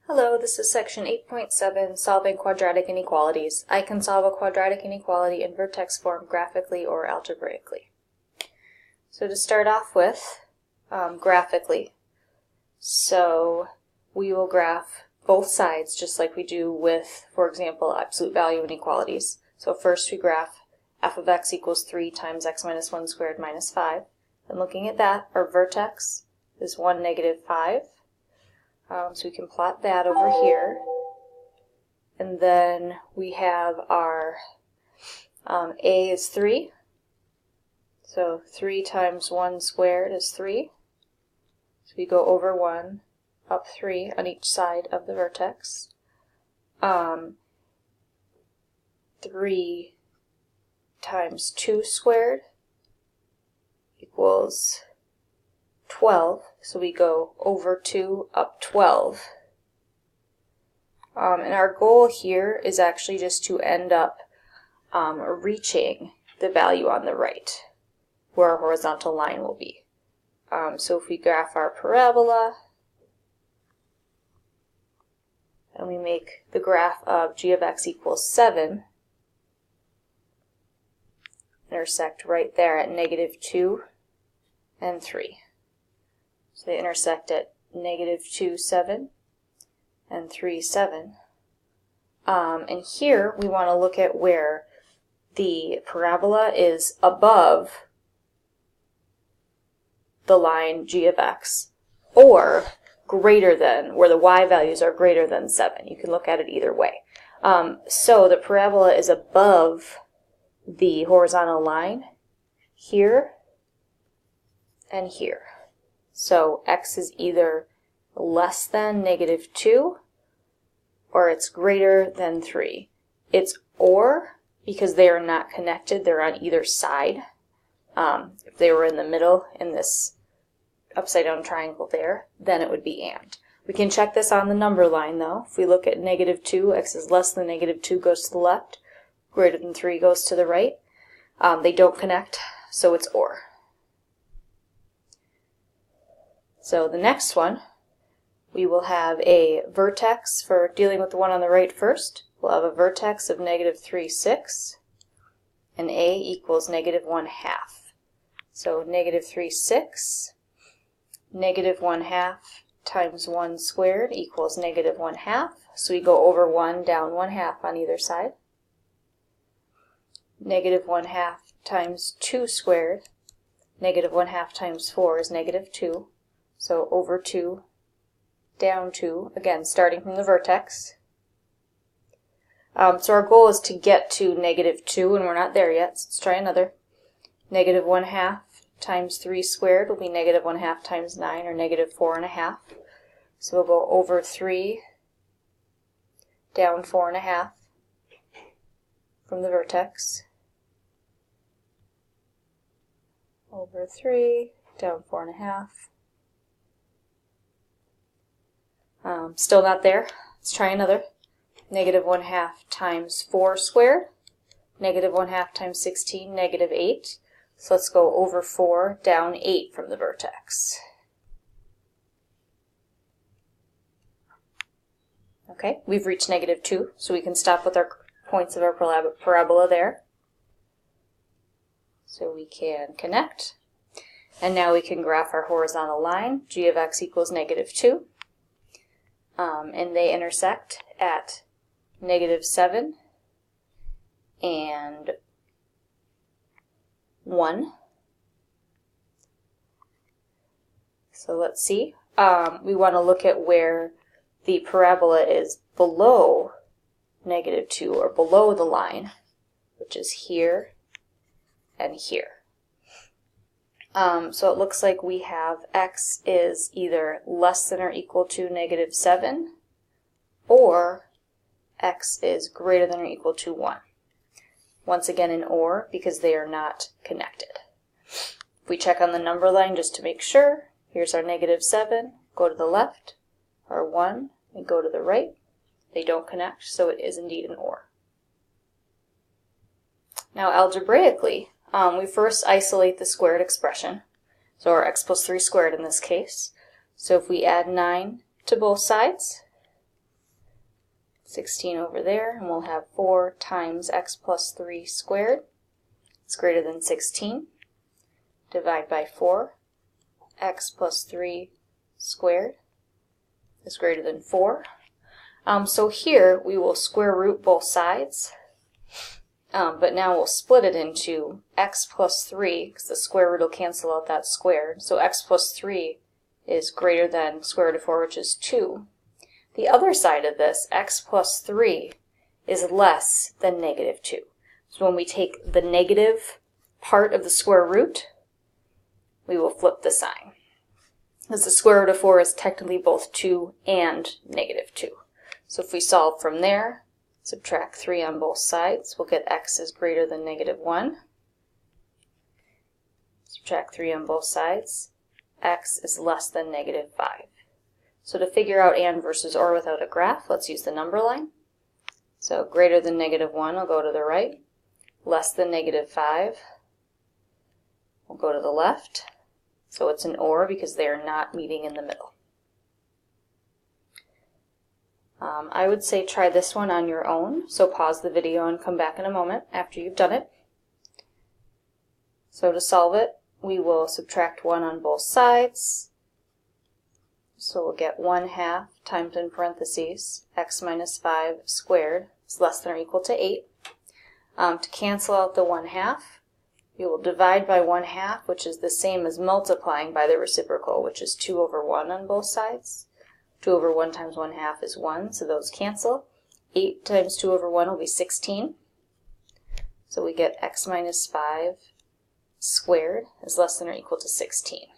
Hello, this is section 8.7, solving quadratic inequalities. I can solve a quadratic inequality in vertex form graphically or algebraically. So to start off with, graphically, so we will graph both sides just like we do with, for example, absolute value inequalities. So first we graph f of x equals 3 times x minus 1 squared minus 5. And looking at that, our vertex is 1, negative 5. So we can plot that over here. And then we have our a is 3. So 3 times 1 squared is 3. So we go over 1, up 3 on each side of the vertex. 3 times 2 squared equals 12, so we go over 2, up 12. And our goal here is actually just to end up reaching the value on the right, where our horizontal line will be. So if we graph our parabola, and we make the graph of g of x equals 7, intersect right there at negative 2 and 3. So they intersect at negative 2, 7, and 3, 7. And here we want to look at where the parabola is above the line g of x, or greater than, where the y values are greater than 7. You can look at it either way. So the parabola is above the horizontal line here and here. So x is either less than negative 2 or it's greater than 3. It's or because they are not connected, they're on either side. If they were in the middle in this upside down triangle there, then it would be and. We can check this on the number line though. If we look at negative 2, x is less than negative 2 goes to the left, greater than 3 goes to the right. They don't connect, so it's or. So the next one, we will have a vertex for dealing with the one on the right first. We'll have a vertex of negative 3, 6, and a equals negative 1/2. So negative 3, 6, negative 1/2 times 1 squared equals negative 1/2. So we go over 1, down 1/2 on either side. Negative 1/2 times 2 squared, negative 1/2 times 4 is negative 2. So over 2, down 2, again starting from the vertex. So our goal is to get to negative 2, and we're not there yet, so let's try another. Negative 1/2 times 3 squared will be negative 1/2 times 9, or negative 4.5. So we'll go over 3, down 4.5 from the vertex. Over 3, down 4.5. Still not there. Let's try another. Negative 1/2 times 4 squared. Negative 1/2 times 16, negative 8. So let's go over 4, down 8 from the vertex. Okay, we've reached negative 2, so we can stop with our points of our parabola there. So we can connect. And now we can graph our horizontal line. G of x equals negative 2. And they intersect at negative 7 and 1. So let's see. We want to look at where the parabola is below negative 2, or below the line, which is here and here. So it looks like we have x is either less than or equal to negative 7, or x is greater than or equal to 1. Once again an or, because they are not connected. If we check on the number line just to make sure, here's our negative 7, go to the left, our 1, and go to the right. They don't connect, so it is indeed an or. Now algebraically, we first isolate the squared expression, so our x plus 3 squared in this case. So if we add 9 to both sides, 16 over there, and we'll have 4 times x plus 3 squared is greater than 16. Divide by 4, x plus 3 squared is greater than 4. So here we will square root both sides, but now we'll split it into x plus 3, because the square root will cancel out that squared. So x plus 3 is greater than square root of 4, which is 2. The other side of this, x plus 3, is less than negative 2. So when we take the negative part of the square root, we will flip the sign, because the square root of 4 is technically both 2 and negative 2. So if we solve from there, subtract 3 on both sides, we'll get x is greater than negative 1. Subtract 3 on both sides, x is less than negative 5. So to figure out and versus or without a graph, let's use the number line. So greater than negative 1 will go to the right, less than negative 5 will go to the left. So it's an or because they are not meeting in the middle. I would say try this one on your own, so pause the video and come back in a moment after you've done it. So to solve it, we will subtract 1 on both sides. So we'll get 1/2 times in parentheses x minus 5 squared is less than or equal to 8. To cancel out the 1/2, we will divide by 1/2, which is the same as multiplying by the reciprocal, which is 2 over 1 on both sides. 2 over 1 times 1/2 is 1, so those cancel. 8 times 2 over 1 will be 16. So we get x minus 5 squared is less than or equal to 16.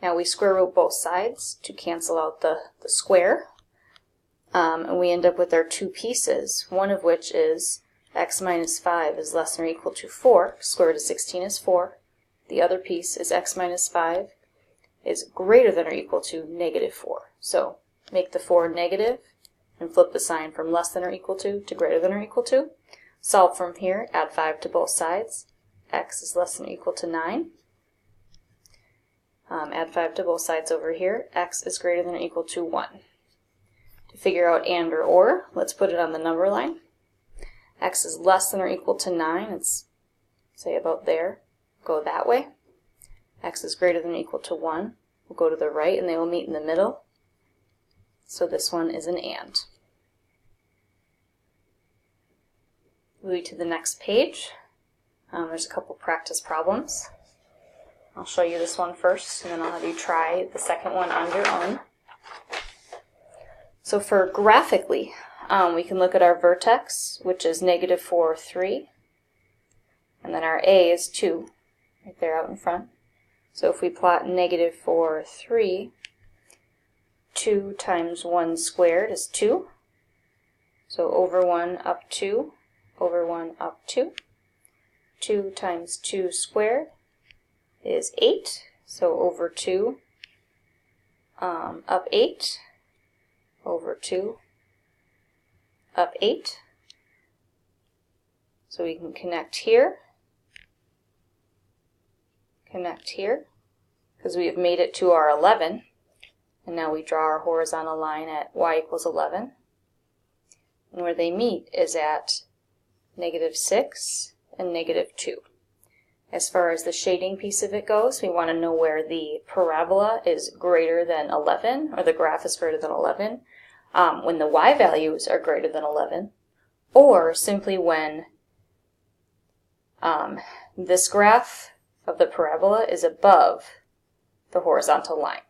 Now we square root both sides to cancel out the square, and we end up with our two pieces, one of which is x minus 5 is less than or equal to 4. Square root of 16 is 4. The other piece is x minus 5 is greater than or equal to negative 4. So make the 4 negative and flip the sign from less than or equal to greater than or equal to. Solve from here, add 5 to both sides. X is less than or equal to 9. Add 5 to both sides over here. X is greater than or equal to 1. To figure out and or, let's put it on the number line. X is less than or equal to 9. It's, say, about there. Go that way. X is greater than or equal to 1. We'll go to the right, and they will meet in the middle. So this one is an and. Moving to the next page, there's a couple practice problems. I'll show you this one first, and then I'll have you try the second one on your own. So for graphically, we can look at our vertex, which is negative 4, 3, and then our A is 2, right there out in front. So if we plot negative 4, 3, 2 times 1 squared is 2. So over 1 up 2, over 1 up 2. 2 times 2 squared is 8. So over 2 up 8, over 2 up 8. So we can connect here, because we have made it to our 11. And now we draw our horizontal line at y equals 11. And where they meet is at negative 6 and negative 2. As far as the shading piece of it goes, we want to know where the parabola is greater than 11, or the graph is greater than 11, when the y values are greater than 11, or simply when this graph of the parabola is above the horizontal line.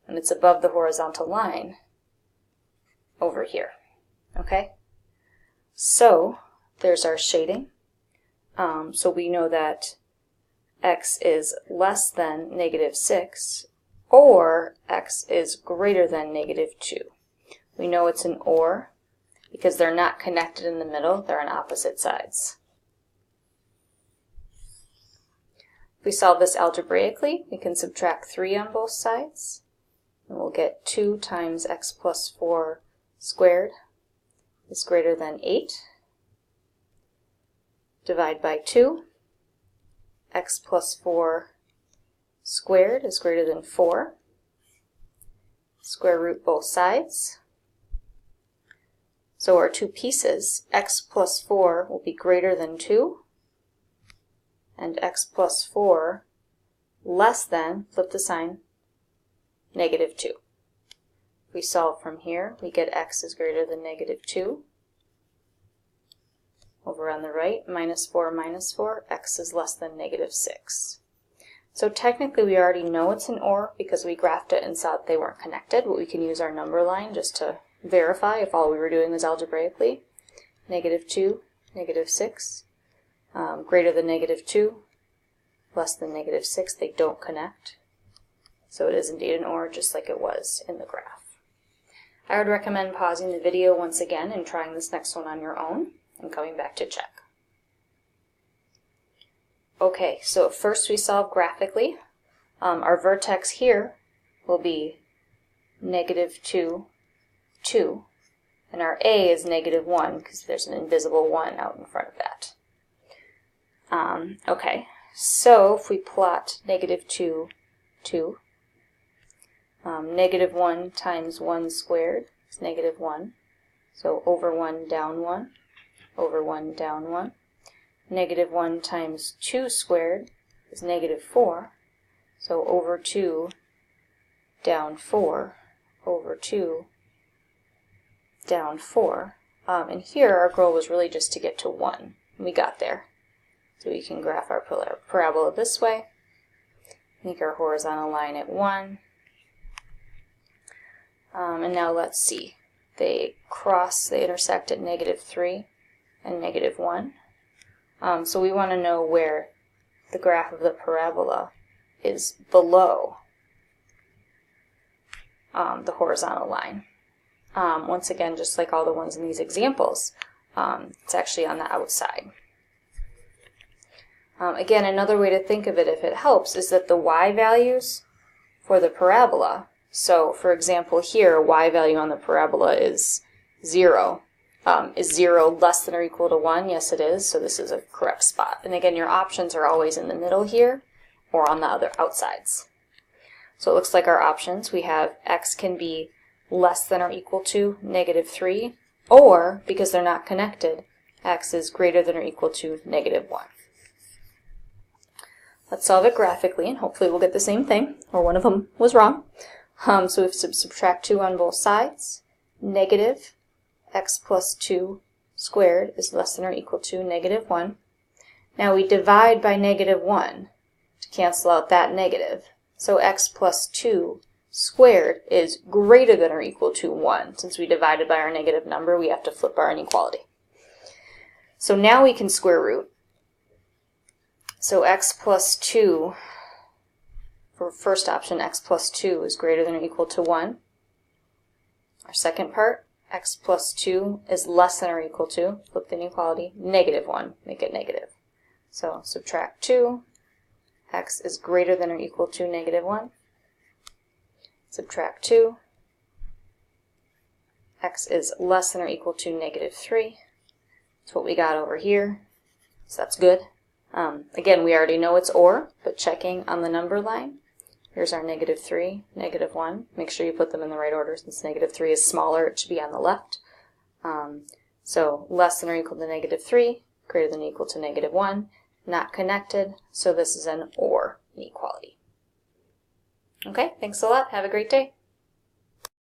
And it's above the horizontal line over here. Okay? So there's our shading. So we know that x is less than negative 6, or x is greater than negative 2. We know it's an or because they're not connected in the middle, they're on opposite sides. If we solve this algebraically, we can subtract 3 on both sides, and we'll get 2 times x plus 4 squared is greater than 8. Divide by 2. X plus 4 squared is greater than 4. Square root both sides. So our two pieces, x plus 4 will be greater than 2, and x plus 4 less than, flip the sign, negative 2. If we solve from here, we get x is greater than negative 2. Over on the right, minus 4, x is less than negative 6. So technically we already know it's an OR because we graphed it and saw that they weren't connected, but we can use our number line just to verify if all we were doing was algebraically. Negative 2, negative 6, greater than negative 2, less than negative 6, they don't connect. So it is indeed an OR just like it was in the graph. I would recommend pausing the video once again and trying this next one on your own and coming back to check. Okay, so first we solve graphically. Our vertex here will be negative 2, 2, and our A is negative 1 because there's an invisible 1 out in front of that. Okay, so if we plot negative 2, 2, negative 1 times 1 squared is negative 1, so over 1, down 1, over 1, down 1. Negative 1 times 2 squared is negative 4, so over 2, down 4, over 2, down 4. And here our goal was really just to get to 1. And we got there. So we can graph our parabola this way, make our horizontal line at 1. And now let's see. They intersect at negative 3 and negative 1. So we want to know where the graph of the parabola is below the horizontal line. Once again, just like all the ones in these examples, it's actually on the outside. Again, another way to think of it, if it helps, is that the y values for the parabola, so for example here, y value on the parabola is 0. Is 0 less than or equal to 1? Yes, it is, so this is a correct spot. And again, your options are always in the middle here or on the other outsides. So it looks like our options, we have x can be less than or equal to negative 3, or, because they're not connected, x is greater than or equal to negative 1. Let's solve it graphically, and hopefully we'll get the same thing, or one of them was wrong. So we have to subtract 2 on both sides. Negative x plus 2 squared is less than or equal to negative 1. Now we divide by negative 1 to cancel out that negative. So x plus 2 squared is greater than or equal to 1. Since we divided by our negative number, we have to flip our inequality. So now we can square root. So x plus 2, for first option, x plus 2 is greater than or equal to 1. Our second part, x plus 2 is less than or equal to, flip the inequality, negative 1, make it negative. So subtract 2, x is greater than or equal to negative 1. Subtract 2, x is less than or equal to negative 3. That's what we got over here, so that's good. Again, we already know it's OR, but checking on the number line. Here's our negative 3, negative 1. Make sure you put them in the right order. Since negative 3 is smaller, it should be on the left. So less than or equal to negative 3, greater than or equal to negative 1. Not connected, so this is an OR inequality. Okay, thanks a lot. Have a great day.